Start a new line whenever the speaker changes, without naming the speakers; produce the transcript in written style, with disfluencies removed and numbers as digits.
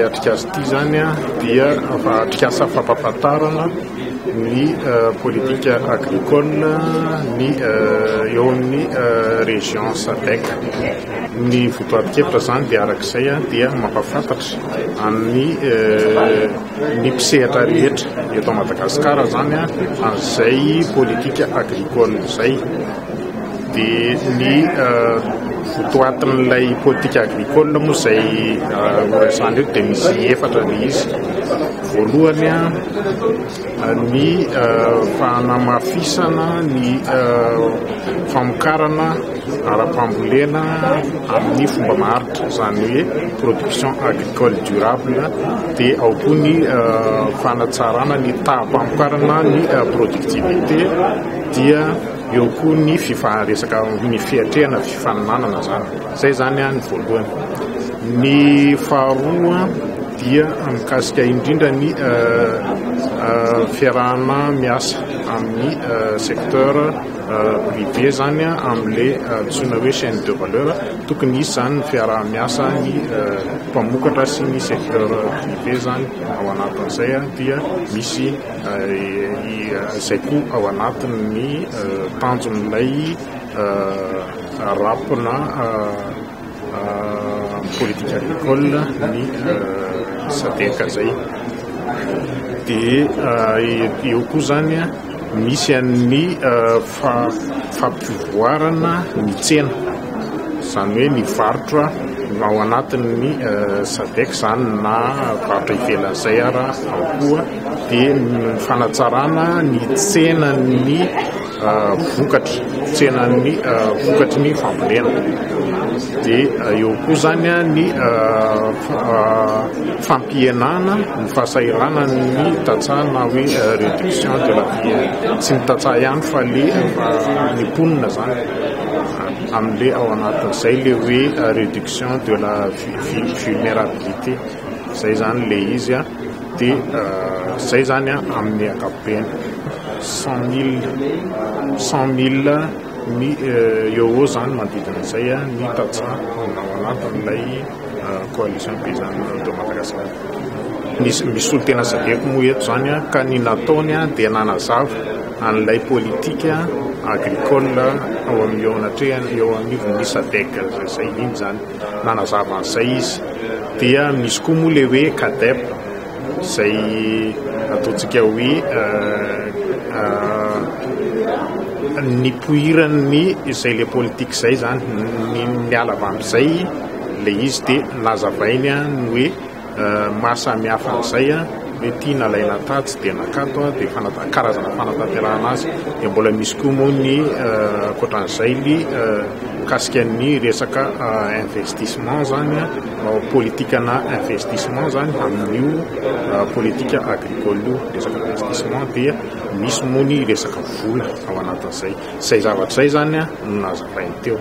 atrikasa ity zany dia atrikasa fampahafantarana ny politika agricole ny eo amin'ny région SADC. Ny votoatin-kevitra zany dia arak'izay dia mampafantatra amin'ny ny mpisehatra rehetra eto Madagasikara zany an'izay politika agricole zay. Dia ny votoatin'ilay politika agricole moa izay horesahana eto dia misy efatra ilay izy. Voalohany ny fanamafisana ny famokarana ara-pambolena amin'ny fomba maharitra, izany hoe production agricole durable. Dia ao koa ny fanatsarana ny taham-pamokarana ny productivité, dia eo koa ny resaka ny fiatrehana fifaninanana zany. Zay zany ny voalohany. Ny faharoa dia mikasika indrindra ny fiarahana miasa amin'ny secteur privé zany amin'ilay antsoina hoe chaîne de valeur. Tokony isy zany ny fiaraha-miasa ny mpamokatra sy ny secteur privé zany ao anatin'izay dia misy izay koa ao anatin'ny tanjon'ilay rapina politique agricole ny SADC zay. Dia eo koa zany misy an'ny fampivoarana ny tsena, izany hoe ny varotra ao anatin'ny SADC zany na varotra ivelan'izay ara ao koa. Dia ny fanatsarana ny tsenan'ny tsenan'ny vokatry ny fambolena. Dia eo koa zany ny fampihenana ny fahasairana ny tatsaha na hoe réduction de la vie, tsy ny tatsaha ihany fa ny mponina zany amin'ilay ao anatin'izay le hoe réduction de la vulnérabilité. Zay zany le izy dia zay zany amin'ny ankapobeny 100,000 ny eo zany manodidina izay ny tatsaha ao anatin'ilay coalition paysanne de Madagascar. Misy olo tena SADC moa eto zany ka ny nataony dia nanazava an'ilay politika agricole ao amin'ny eo anivon'ny SADC zay iny zany nanazava an'izay izy. Dia misy koa moa le hoe CADEP izay ataontsika hoe ny poirany izay le politika izay zany miala avy amin'izay le izy. Dia nazavainy ny hoe mahasamihafa an'izay hoe tia nalaina tatsy dia nakato dia karazana fanatanterahana azy. Dia mbola misy koa moa ny ankoatran'izay ny kasika ny resaka investissement zany, politikana investissement zany amin'io politika agricole io, resaka investissement. Dia misy moa ny resaka vola ao anatin'izay. Zay zavatra zay zany no nazavainy teo.